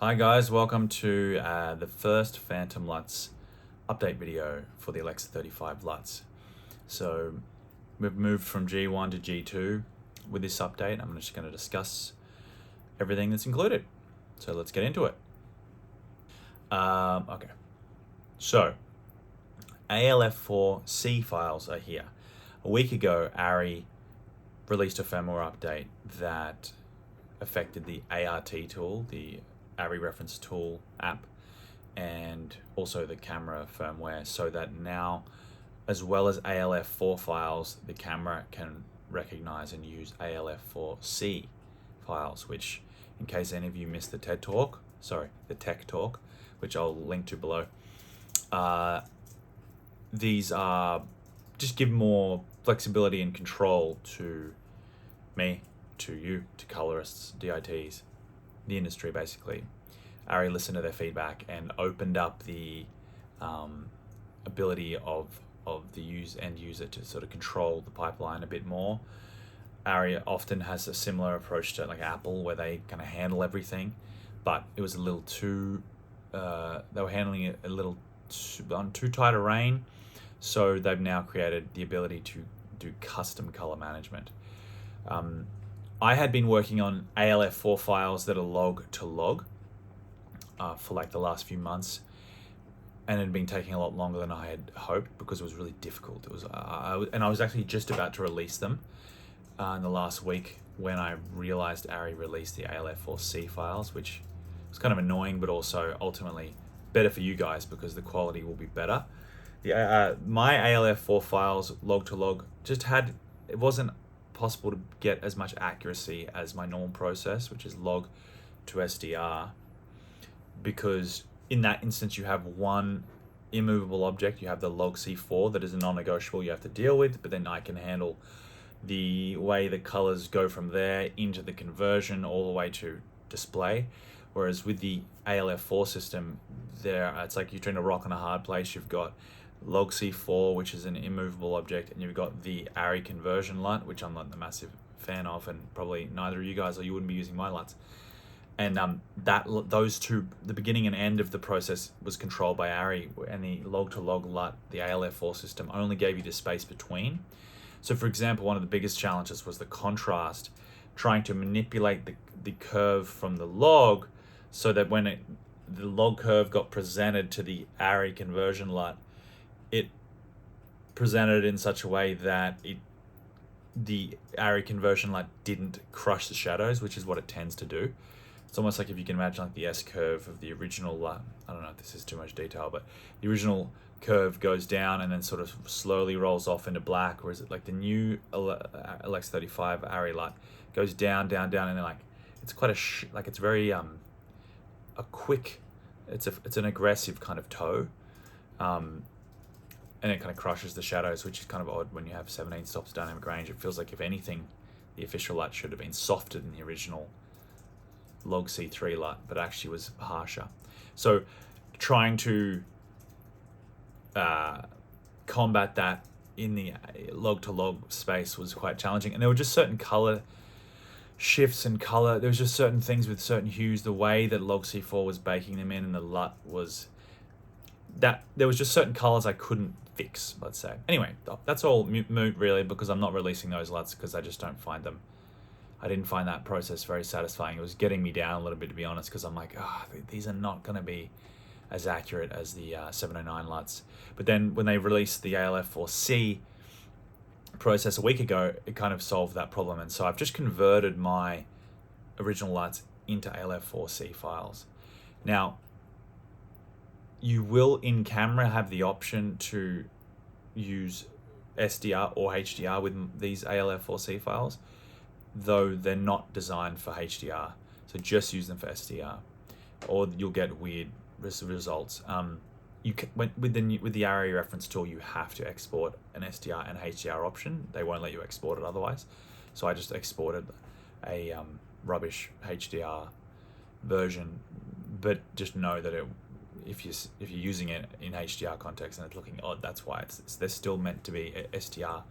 Hi guys, welcome to the first Phantom LUTs update video for the Alexa 35 LUTs. So we've moved from G1 to G2 with this update. I'm just going to discuss everything that's included. So let's get into it. Okay, so ALF4C files are here. A week ago, ARRI released a firmware update that affected the ART tool, the ARRI reference tool app, and also the camera firmware, so that now, as well as ALF4 files, the camera can recognize and use ALF4C files, which, in case any of you missed the tech talk, which I'll link to below, these are just give more flexibility and control to me, to you, to colorists, DITs, the industry basically. ARRI listened to their feedback and opened up the ability of the end user to sort of control the pipeline a bit more. ARRI often has a similar approach to like Apple, where they kind of handle everything, but it was a little too they were handling it a little on too tight a rein. So they've now created the ability to do custom color management. I had been working on ALF4 files that are log to log for like the last few months, and it had been taking a lot longer than I had hoped because it was really difficult. It was, and I was actually just about to release them in the last week when I realized ARRI released the ALF4C files, which was kind of annoying, but also ultimately better for you guys because the quality will be better. My ALF4 files log to log it wasn't possible to get as much accuracy as my normal process, which is log to SDR, because in that instance you have one immovable object. You have the log C4 that is a non-negotiable you have to deal with, but then I can handle the way the colors go from there into the conversion all the way to display. Whereas with the ALF4 system, it's like you're trying to rock on a hard place. You've got log C4, which is an immovable object, and you've got the ARRI conversion LUT, which I'm not a massive fan of, and probably neither of you guys, or you wouldn't be using my LUTs. And those two, the beginning and end of the process, was controlled by ARRI, and the log to log LUT, the ALF4 system, only gave you the space between. So for example, one of the biggest challenges was the contrast, trying to manipulate the curve from the log so that when the log curve got presented to the ARRI conversion LUT, it presented in such a way that the ARRI conversion LUT didn't crush the shadows, which is what it tends to do. It's almost like if you can imagine like the S curve of the original LUT. I don't know if this is too much detail, but the original curve goes down and then sort of slowly rolls off into black, or is it like the new Alexa 35 ARRI LUT goes down, down, down, and then like it's quite it's very a quick, it's an aggressive kind of toe. And it kind of crushes the shadows, which is kind of odd when you have 17 stops dynamic range. It feels like, if anything, the official LUT should have been softer than the original log C3 LUT, but actually was harsher. So trying to combat that in the log to log space was quite challenging. And there were just certain color shifts and color. There was just certain things with certain hues, the way that log C4 was baking them in, and the LUT was that there was just certain colors I couldn't fix, let's say. Anyway, that's all moot really, because I'm not releasing those LUTs because I just don't find them. I didn't find that process very satisfying. It was getting me down a little bit, to be honest, because I'm like, these are not going to be as accurate as the 709 LUTs. But then when they released the ALF4C process a week ago, it kind of solved that problem. And so I've just converted my original LUTs into ALF4C files. Now, you will in camera have the option to use SDR or HDR with these ALF4C files, though they're not designed for HDR. So just use them for SDR, or you'll get weird results. With the ARRI reference tool, you have to export an SDR and HDR option. They won't let you export it otherwise. So I just exported a rubbish HDR version, but just know that if you're using it in HDR context and it's looking odd, that's why they're still meant to be SDR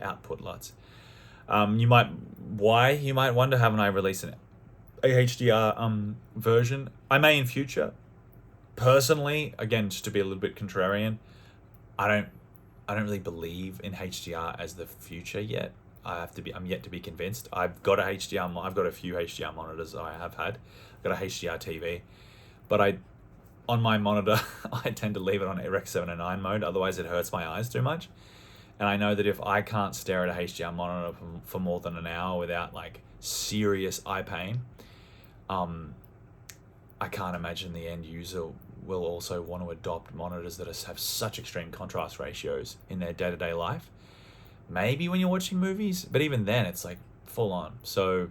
output LUTs. You might wonder, haven't I released a HDR version. I may in future. Personally, again, just to be a little bit contrarian, I don't really believe in HDR as the future yet. I'm yet to be convinced. I've got a few HDR monitors I have had. I've got a HDR TV, but on my monitor, I tend to leave it on Rec 709 mode. Otherwise, it hurts my eyes too much. And I know that if I can't stare at a HDR monitor for more than an hour without like serious eye pain, I can't imagine the end user will also want to adopt monitors that have such extreme contrast ratios in their day-to-day life. Maybe when you're watching movies, but even then it's like full on. So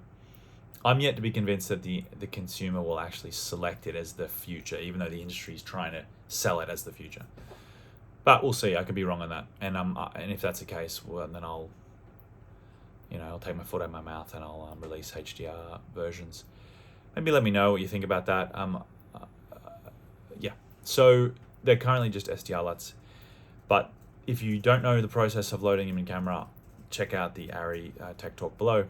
I'm yet to be convinced that the consumer will actually select it as the future, even though the industry is trying to sell it as the future. But we'll see. I could be wrong on that. And if that's the case, well, then I'll take my foot out of my mouth and I'll release HDR versions. Maybe let me know what you think about that. Yeah. So they're currently just SDR LUTs, but if you don't know the process of loading them in camera, check out the ARRI Tech Talk below,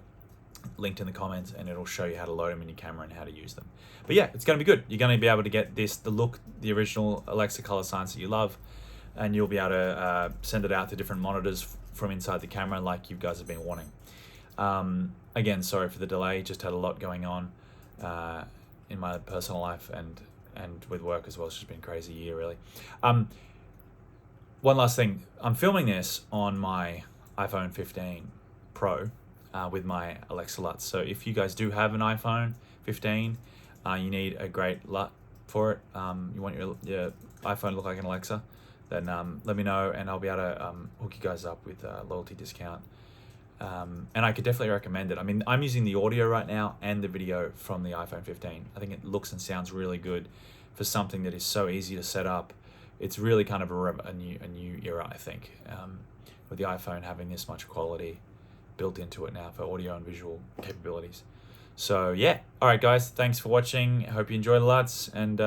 linked in the comments, and it'll show you how to load them in your camera and how to use them. But yeah, it's going to be good. You're going to be able to get the original Alexa color science that you love, and you'll be able to send it out to different monitors from inside the camera like you guys have been wanting. Again, sorry for the delay, just had a lot going on in my personal life and with work as well. It's just been a crazy year, really. One last thing, I'm filming this on my iPhone 15 Pro with my Alexa LUTs. So if you guys do have an iPhone 15, you need a great LUT for it, you want your iPhone to look like an Alexa, then let me know and I'll be able to hook you guys up with a loyalty discount. And I could definitely recommend it. I mean, I'm using the audio right now and the video from the iPhone 15. I think it looks and sounds really good for something that is so easy to set up. It's really kind of a new era, I think, with the iPhone having this much quality built into it now for audio and visual capabilities. So yeah, all right guys, thanks for watching. I hope you enjoy the LUTs and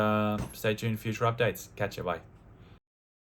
stay tuned for future updates. Catch you, bye.